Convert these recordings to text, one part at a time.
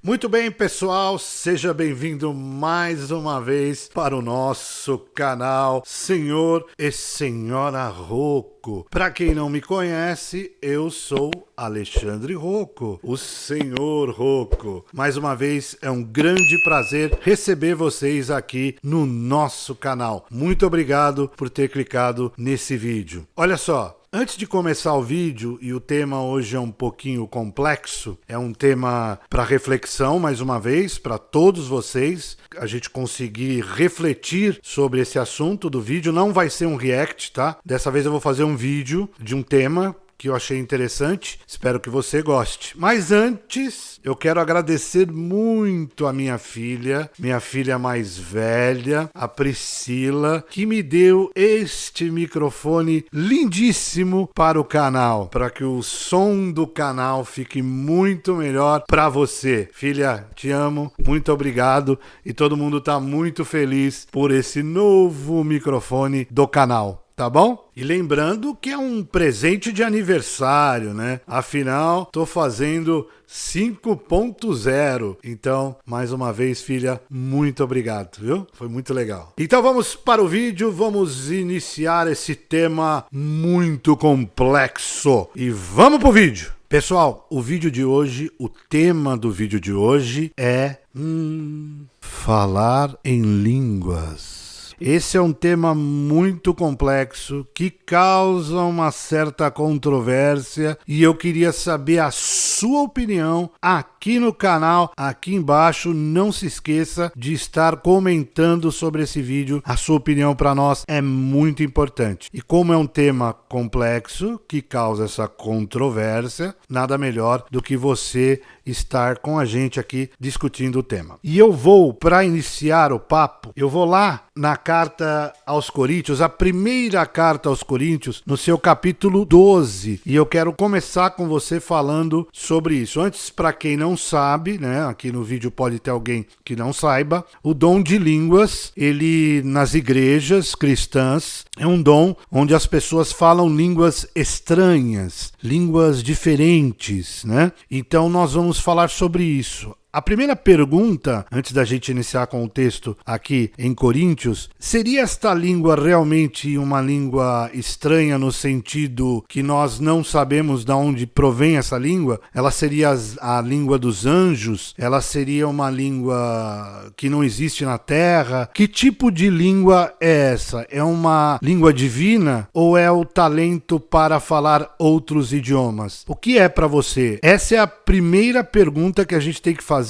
Muito bem, pessoal, seja bem-vindo mais uma vez para o nosso canal Senhor e Senhora Rocco. Para quem não me conhece, eu sou Alexandre Rocco, o Senhor Rocco. Mais uma vez, é um grande prazer receber vocês aqui no nosso canal. Muito obrigado por ter clicado nesse vídeo. Olha só. Antes de começar o vídeo, e o tema hoje é um pouquinho complexo, é um tema para reflexão, mais uma vez, para todos vocês, a gente conseguir refletir sobre esse assunto do vídeo. Não vai ser um react, tá? Dessa vez eu vou fazer um vídeo de um tema que eu achei interessante, espero que você goste. Mas antes, eu quero agradecer muito a minha filha mais velha, a Priscila, que me deu este microfone lindíssimo para o canal, para que o som do canal fique muito melhor para você. Filha, te amo, muito obrigado e todo mundo está muito feliz por esse novo microfone do canal. Tá bom? E lembrando que é um presente de aniversário, né? Afinal, tô fazendo 5.0. Então, mais uma vez, filha, muito obrigado, viu? Foi muito legal. Então vamos para o vídeo, vamos iniciar esse tema muito complexo. E vamos pro vídeo! Pessoal, o vídeo de hoje, o tema do vídeo de hoje é falar em línguas. Esse é um tema muito complexo que causa uma certa controvérsia e eu queria saber a sua opinião aqui no canal, aqui embaixo. Não se esqueça de estar comentando sobre esse vídeo. A sua opinião para nós é muito importante. E como é um tema complexo que causa essa controvérsia, nada melhor do que você estar com a gente aqui discutindo o tema. E eu vou, para iniciar o papo, eu vou lá na carta aos Coríntios, a primeira carta aos Coríntios, no seu capítulo 12. E eu quero começar com você falando sobre isso. Antes, para quem não sabe, né, aqui no vídeo pode ter alguém que não saiba, o dom de línguas, ele nas igrejas cristãs, é um dom onde as pessoas falam línguas estranhas, línguas diferentes, né? Então nós vamos falar sobre isso. A primeira pergunta, antes da gente iniciar com o texto aqui em Coríntios, seria esta língua realmente uma língua estranha no sentido que nós não sabemos de onde provém essa língua? Ela seria a língua dos anjos? Ela seria uma língua que não existe na Terra? Que tipo de língua é essa? É uma língua divina ou é o talento para falar outros idiomas? O que é para você? Essa é a primeira pergunta que a gente tem que fazer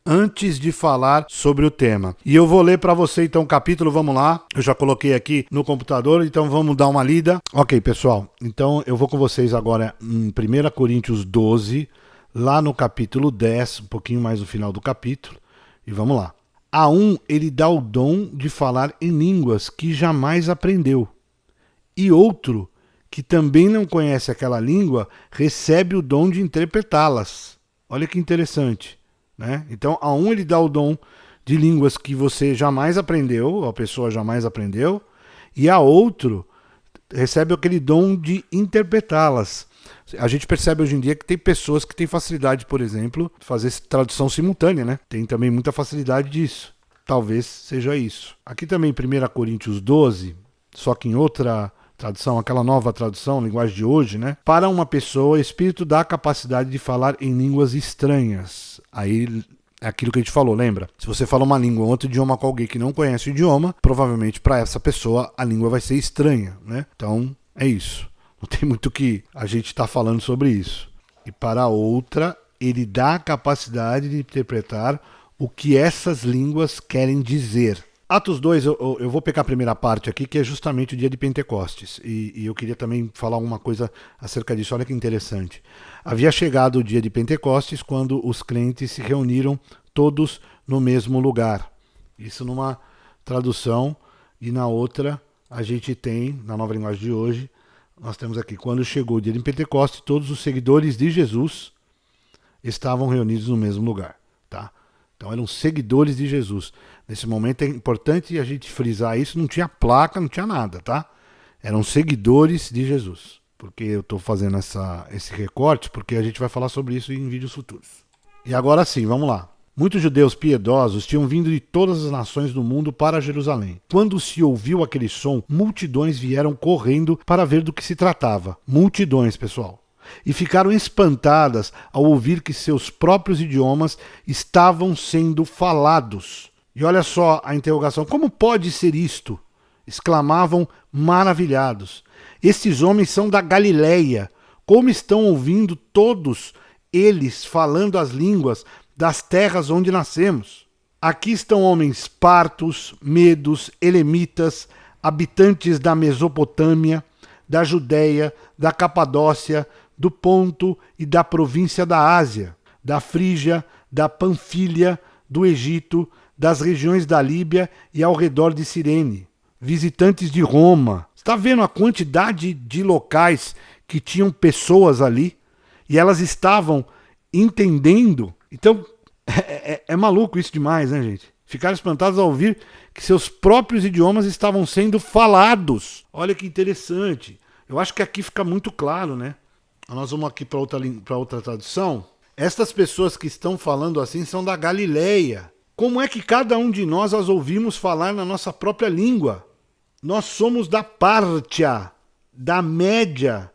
antes de falar sobre o tema. E eu vou ler para você então o capítulo, vamos lá. Eu já coloquei aqui no computador, então vamos dar uma lida. Ok, pessoal, então eu vou com vocês agora em 1 Coríntios 12, lá no capítulo 10, um pouquinho mais no final do capítulo, e vamos lá. A um ele dá o dom de falar em línguas que jamais aprendeu, e outro, que também não conhece aquela língua, recebe o dom de interpretá-las. Olha que interessante. Né? Então, a um ele dá o dom de línguas que você jamais aprendeu, a pessoa jamais aprendeu, e a outro recebe aquele dom de interpretá-las. A gente percebe hoje em dia que tem pessoas que têm facilidade, por exemplo, de fazer tradução simultânea, né? Tem também muita facilidade disso. Talvez seja isso. Aqui também, 1 Coríntios 12, só que em outra tradução, aquela nova tradução, linguagem de hoje, né? Para uma pessoa, o Espírito dá a capacidade de falar em línguas estranhas. Aí é aquilo que a gente falou, lembra? Se você fala uma língua ou outro idioma com alguém que não conhece o idioma, provavelmente para essa pessoa a língua vai ser estranha, né? Então é isso. Não tem muito o que a gente está falando sobre isso. E para a outra, ele dá a capacidade de interpretar o que essas línguas querem dizer. Atos 2, eu vou pegar a primeira parte aqui, que é justamente o dia de Pentecostes. E eu queria também falar alguma coisa acerca disso. Olha que interessante. Havia chegado o dia de Pentecostes quando os crentes se reuniram todos no mesmo lugar. Isso numa tradução. E na outra, a gente tem, na nova linguagem de hoje, nós temos aqui, quando chegou o dia de Pentecostes, todos os seguidores de Jesus estavam reunidos no mesmo lugar. Tá? Então eram seguidores de Jesus. Nesse momento é importante a gente frisar isso, não tinha placa, não tinha nada, tá? Eram seguidores de Jesus. Porque eu estou fazendo esse recorte, porque a gente vai falar sobre isso em vídeos futuros. E agora sim, vamos lá. Muitos judeus piedosos tinham vindo de todas as nações do mundo para Jerusalém. Quando se ouviu aquele som, multidões vieram correndo para ver do que se tratava. Multidões, pessoal. E ficaram espantadas ao ouvir que seus próprios idiomas estavam sendo falados. E olha só a interrogação: como pode ser isto? Exclamavam maravilhados. Estes homens são da Galileia. Como estão ouvindo todos eles falando as línguas das terras onde nascemos? Aqui estão homens partos, medos, elemitas, habitantes da Mesopotâmia, da Judéia, da Capadócia, do Ponto e da província da Ásia, da Frígia, da Panfilha, do Egito, das regiões da Líbia e ao redor de Cirene, visitantes de Roma. Está vendo a quantidade de locais que tinham pessoas ali? E elas estavam entendendo. Então, é maluco isso demais, né, gente? Ficaram espantados ao ouvir que seus próprios idiomas estavam sendo falados. Olha que interessante. Eu acho que aqui fica muito claro, né? Nós vamos aqui para outra tradução. Estas pessoas que estão falando assim são da Galileia. Como é que cada um de nós as ouvimos falar na nossa própria língua? Nós somos da Pártia, da Média,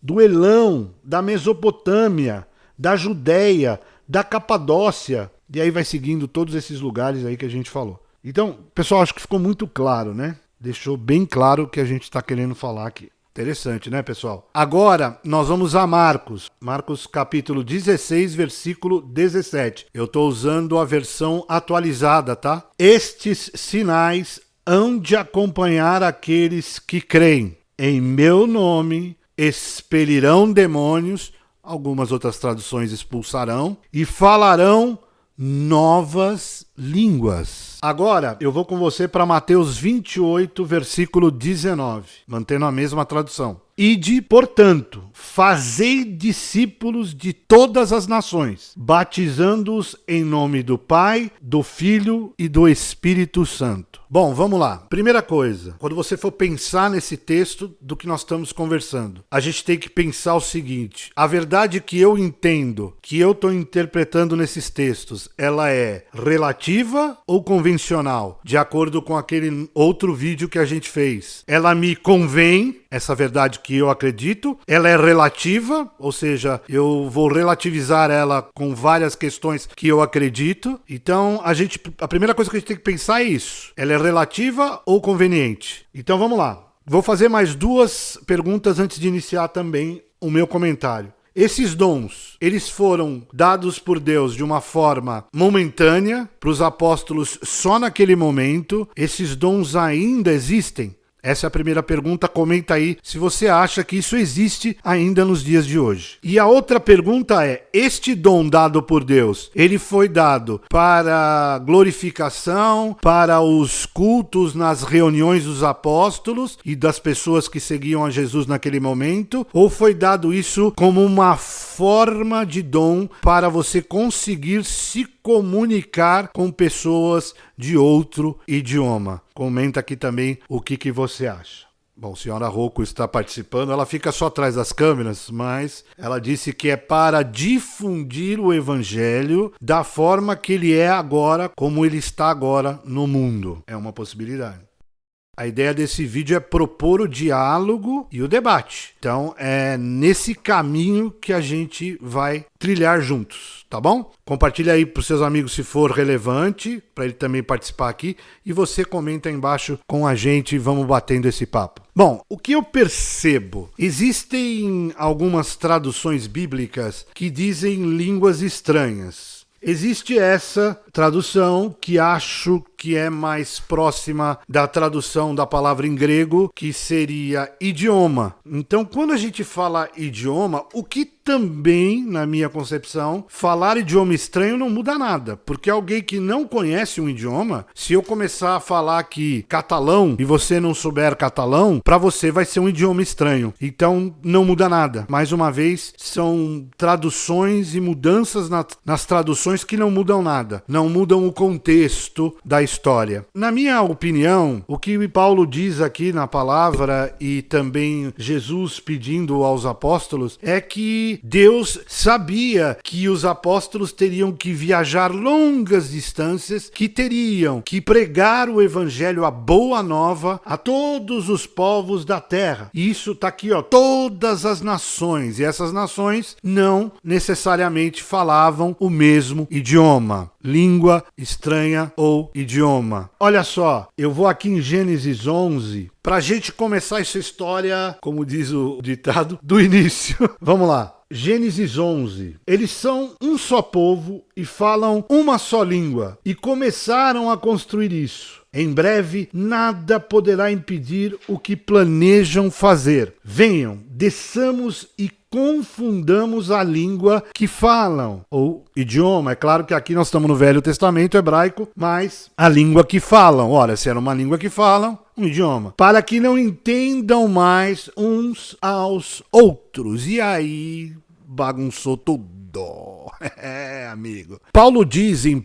do Elão, da Mesopotâmia, da Judéia, da Capadócia. E aí vai seguindo todos esses lugares aí que a gente falou. Então, pessoal, acho que ficou muito claro, né? Deixou bem claro o que a gente está querendo falar aqui. Interessante, né, pessoal? Agora, nós vamos a Marcos. Marcos capítulo 16, versículo 17. Eu estou usando a versão atualizada, tá? Estes sinais hão de acompanhar aqueles que creem. Em meu nome expelirão demônios, algumas outras traduções expulsarão, e falarão novas línguas. Agora, eu vou com você para Mateus 28, versículo 19, mantendo a mesma tradução. Ide, portanto, fazei discípulos de todas as nações, batizando-os em nome do Pai, do Filho e do Espírito Santo. Bom, vamos lá. Primeira coisa, quando você for pensar nesse texto do que nós estamos conversando, a gente tem que pensar o seguinte: a verdade que eu entendo, que eu estou interpretando nesses textos, ela é relativa ou convencional? De acordo com aquele outro vídeo que a gente fez. Ela me convém, essa verdade que eu acredito, ela é relativa, ou seja, eu vou relativizar ela com várias questões que eu acredito. Então, a primeira coisa que a gente tem que pensar é isso. Ela é relativa ou conveniente? Então, vamos lá. Vou fazer mais duas perguntas antes de iniciar também o meu comentário. Esses dons, eles foram dados por Deus de uma forma momentânea, para os apóstolos só naquele momento. Esses dons ainda existem? Essa é a primeira pergunta. Comenta aí se você acha que isso existe ainda nos dias de hoje. E a outra pergunta é: este dom dado por Deus, ele foi dado para glorificação, para os cultos nas reuniões dos apóstolos e das pessoas que seguiam a Jesus naquele momento? Ou foi dado isso como uma forma de dom para você conseguir se comunicar com pessoas de outro idioma? Comenta aqui também o que você acha. Bom, a senhora Rocco está participando, ela fica só atrás das câmeras, mas ela disse que é para difundir o evangelho da forma que ele é agora, como ele está agora no mundo. É uma possibilidade. A ideia desse vídeo é propor o diálogo e o debate. Então, é nesse caminho que a gente vai trilhar juntos, tá bom? Compartilha aí para os seus amigos se for relevante, para ele também participar aqui. E você comenta aí embaixo com a gente e vamos batendo esse papo. Bom, o que eu percebo? Existem algumas traduções bíblicas que dizem línguas estranhas. Existe essa tradução que acho que é mais próxima da tradução da palavra em grego, que seria idioma. Então, quando a gente fala idioma, o que também, na minha concepção, falar idioma estranho não muda nada. Porque alguém que não conhece um idioma, se eu começar a falar aqui catalão e você não souber catalão, para você vai ser um idioma estranho. Então, não muda nada. Mais uma vez, são traduções e mudanças nas traduções que não mudam nada. Não mudam o contexto da história. Na minha opinião, o que Paulo diz aqui na palavra e também Jesus pedindo aos apóstolos é que Deus sabia que os apóstolos teriam que viajar longas distâncias, que teriam que pregar o evangelho, a boa nova, a todos os povos da terra. E isso tá aqui, ó, todas as nações. E essas nações não necessariamente falavam o mesmo idioma, língua estranha ou idioma. Olha só, eu vou aqui em Gênesis 11 para a gente começar essa história, como diz o ditado, do início. Vamos lá. Gênesis 11. Eles são um só povo e falam uma só língua e começaram a construir isso. Em breve, nada poderá impedir o que planejam fazer. Venham, desçamos e confundamos a língua que falam, ou idioma. É claro que aqui nós estamos no Velho Testamento hebraico, mas a língua que falam. Ora, se era uma língua que falam, um idioma. Para que não entendam mais uns aos outros. E aí, bagunçou tudo. É, amigo. Paulo diz em 1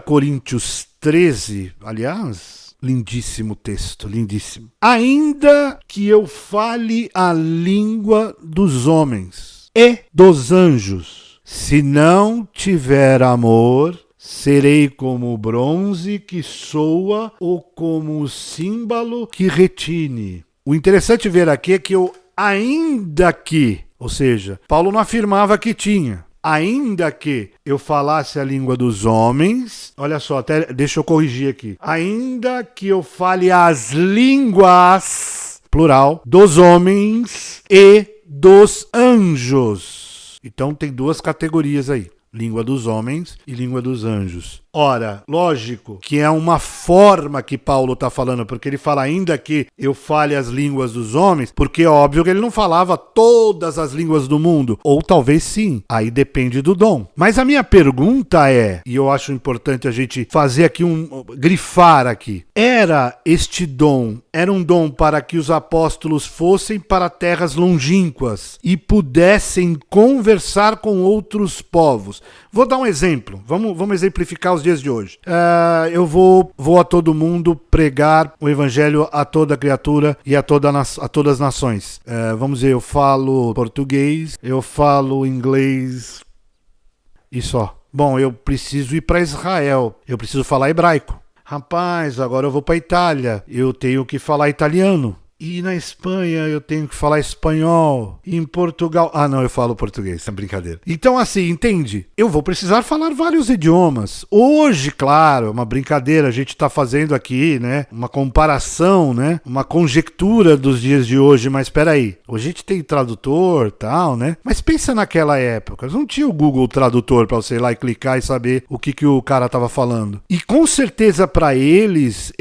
Coríntios 13, aliás, lindíssimo texto, lindíssimo. Ainda que eu fale a língua dos homens e dos anjos, se não tiver amor, serei como o bronze que soa ou como o símbolo que retine. O interessante ver aqui é que ainda que, ou seja, Paulo não afirmava que tinha. Ainda que eu falasse a língua dos homens, olha só, até deixa eu corrigir aqui. Ainda que eu fale as línguas, plural, dos homens e dos anjos. Então tem duas categorias aí. Língua dos homens e língua dos anjos. Ora, lógico que é uma forma que Paulo está falando, porque ele fala ainda que eu fale as línguas dos homens, porque é óbvio que ele não falava todas as línguas do mundo, ou talvez sim, aí depende do dom. Mas a minha pergunta é, e eu acho importante a gente fazer aqui grifar aqui, era um dom para que os apóstolos fossem para terras longínquas e pudessem conversar com outros povos. Vou dar um exemplo, vamos exemplificar os dias de hoje. Eu vou a todo mundo pregar o evangelho a toda criatura e a todas as nações. Vamos dizer, eu falo português, eu falo inglês e só. Bom, eu preciso ir para Israel, eu preciso falar hebraico. Rapaz, agora eu vou para Itália, eu tenho que falar italiano. E na Espanha eu tenho que falar espanhol. E em Portugal... Ah, não, eu falo português, é brincadeira. Então, assim, entende? Eu vou precisar falar vários idiomas. Hoje, claro, é uma brincadeira, a gente está fazendo aqui, né? Uma comparação, né? Uma conjectura dos dias de hoje, mas espera aí. Hoje a gente tem tradutor e tal, né? Mas pensa naquela época, não tinha o Google Tradutor para você ir lá e clicar e saber o que o cara estava falando. E com certeza para eles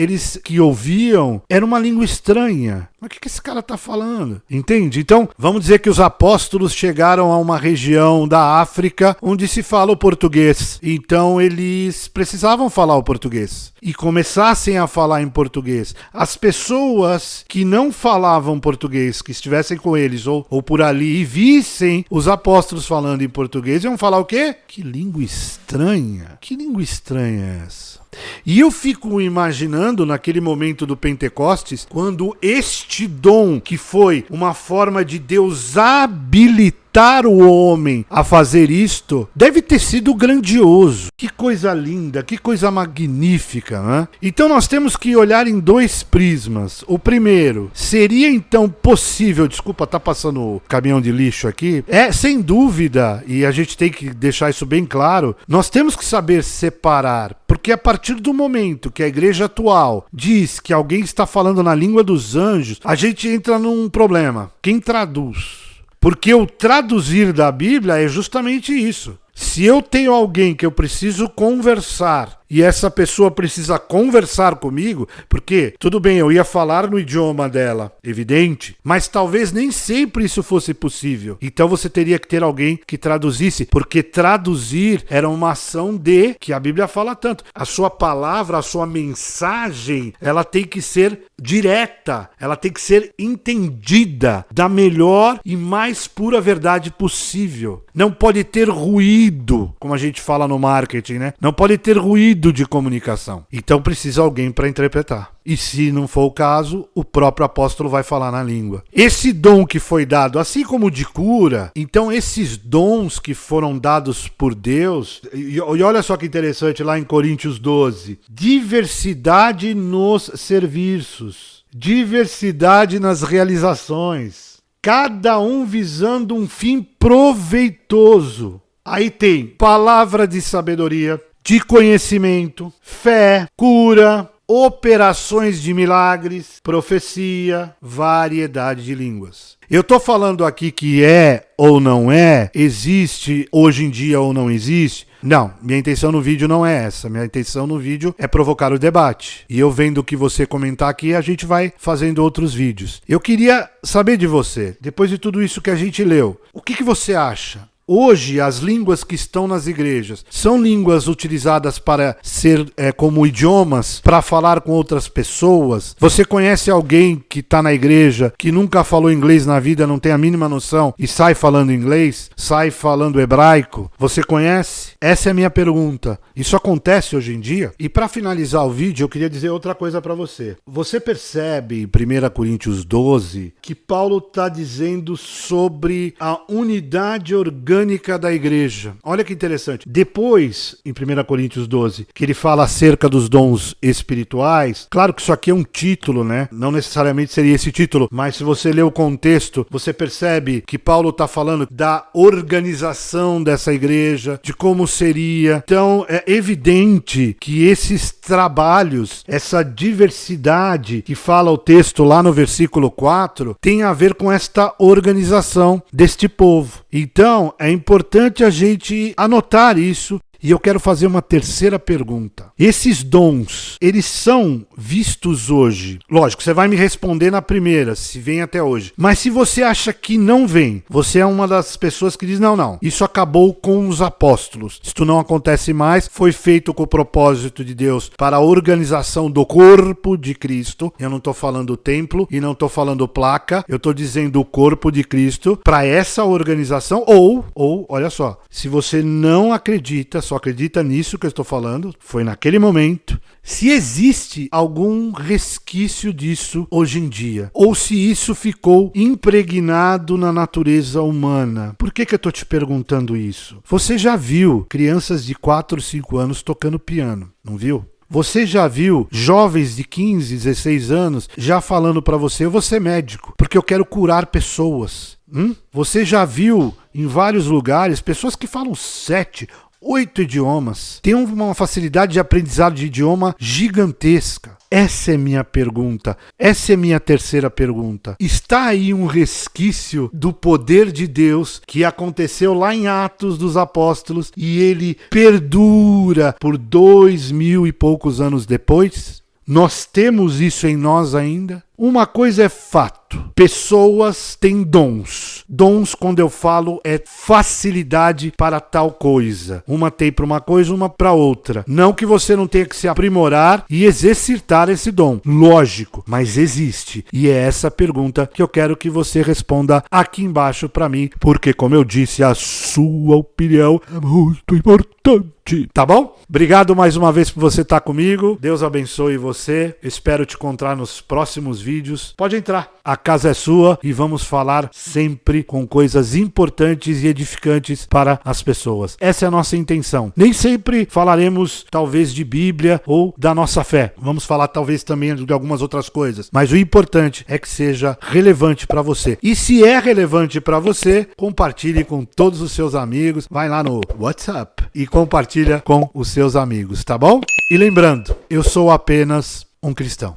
que ouviam, era uma língua estranha. Mas o que esse cara está falando? Entende? Então, vamos dizer que os apóstolos chegaram a uma região da África onde se fala o português. Então, eles precisavam falar o português. E começassem a falar em português. As pessoas que não falavam português, que estivessem com eles ou por ali e vissem os apóstolos falando em português, iam falar o quê? Que língua estranha. Que língua estranha é essa? E eu fico imaginando naquele momento do Pentecostes, quando este dom, que foi uma forma de Deus habilitar o homem a fazer isto, deve ter sido grandioso. Que coisa linda, que coisa magnífica, né? Então nós temos que olhar em dois prismas. O primeiro, seria então possível, desculpa, tá passando o caminhão de lixo aqui, sem dúvida, e a gente tem que deixar isso bem claro, nós temos que saber separar, porque a partir do momento que a igreja atual diz que alguém está falando na língua dos anjos, a gente entra num problema. Quem traduz? Porque o traduzir da Bíblia é justamente isso. Se eu tenho alguém que eu preciso conversar e essa pessoa precisa conversar comigo, porque, tudo bem, eu ia falar no idioma dela, evidente, mas talvez nem sempre isso fosse possível. Então você teria que ter alguém que traduzisse, porque traduzir era uma ação que a Bíblia fala tanto. A sua palavra, a sua mensagem, ela tem que ser direta, ela tem que ser entendida da melhor e mais pura verdade possível. Não pode ter ruído, como a gente fala no marketing, né? Não pode ter ruído fluido de comunicação. Então precisa alguém para interpretar. E se não for o caso, o próprio apóstolo vai falar na língua. Esse dom que foi dado, assim como o de cura, então esses dons que foram dados por Deus, e olha só que interessante lá em Coríntios 12, diversidade nos serviços, diversidade nas realizações, cada um visando um fim proveitoso. Aí tem palavra de sabedoria, de conhecimento, fé, cura, operações de milagres, profecia, variedade de línguas. Eu estou falando aqui que é ou não é, existe hoje em dia ou não existe. Não, minha intenção no vídeo não é essa. Minha intenção no vídeo é provocar o debate. E eu vendo o que você comentar aqui, a gente vai fazendo outros vídeos. Eu queria saber de você, depois de tudo isso que a gente leu, o que você acha? Hoje, as línguas que estão nas igrejas são línguas utilizadas para ser como idiomas, para falar com outras pessoas. Você conhece alguém que está na igreja, que nunca falou inglês na vida, não tem a mínima noção e sai falando inglês, sai falando hebraico? Você conhece? Essa é a minha pergunta. Isso acontece hoje em dia? E para finalizar o vídeo, eu queria dizer outra coisa para você. Você percebe em 1 Coríntios 12 que Paulo está dizendo sobre a unidade orgânica da igreja. Olha que interessante. Depois, em 1 Coríntios 12, que ele fala acerca dos dons espirituais, claro que isso aqui é um título, né? Não necessariamente seria esse título, mas se você ler o contexto, você percebe que Paulo está falando da organização dessa igreja, de como seria. Então, é evidente que esses trabalhos, essa diversidade que fala o texto lá no versículo 4, tem a ver com esta organização deste povo. Então, é importante a gente anotar isso. E eu quero fazer uma terceira pergunta. Esses dons, eles são vistos hoje? Lógico, você vai me responder na primeira, se vem até hoje. Mas se você acha que não vem, você é uma das pessoas que diz, não, isso acabou com os apóstolos. Isto não acontece mais, foi feito com o propósito de Deus para a organização do corpo de Cristo. Eu não estou falando templo e não estou falando placa, eu estou dizendo o corpo de Cristo para essa organização. Ou, olha só, se você não acredita, só acredita nisso que eu estou falando, foi naquele momento, se existe algum resquício disso hoje em dia, ou se isso ficou impregnado na natureza humana. Por que eu estou te perguntando isso? Você já viu crianças de 4, 5 anos tocando piano, não viu? Você já viu jovens de 15, 16 anos já falando para você, eu vou ser médico, porque eu quero curar pessoas. Você já viu em vários lugares pessoas que falam 7, 8 idiomas, tem uma facilidade de aprendizado de idioma gigantesca. Essa é minha pergunta, essa é minha terceira pergunta. Está aí um resquício do poder de Deus que aconteceu lá em Atos dos Apóstolos e ele perdura por 2000 e poucos anos depois? Nós temos isso em nós ainda? Uma coisa é fato, pessoas têm dons. Dons, quando eu falo, é facilidade para tal coisa. Uma tem para uma coisa, uma para outra. Não que você não tenha que se aprimorar e exercitar esse dom. Lógico, mas existe. E é essa pergunta que eu quero que você responda aqui embaixo para mim, porque, como eu disse, a sua opinião é muito importante. Tá bom? Obrigado mais uma vez por você estar comigo. Deus abençoe você. Espero te encontrar nos próximos vídeos. Pode entrar. A casa é sua e vamos falar sempre com coisas importantes e edificantes para as pessoas. Essa é a nossa intenção. Nem sempre falaremos, talvez, de Bíblia ou da nossa fé. Vamos falar, talvez, também de algumas outras coisas. Mas o importante é que seja relevante para você. E se é relevante para você, compartilhe com todos os seus amigos. Vai lá no WhatsApp e compartilha com os seus amigos, tá bom? E lembrando, eu sou apenas um cristão.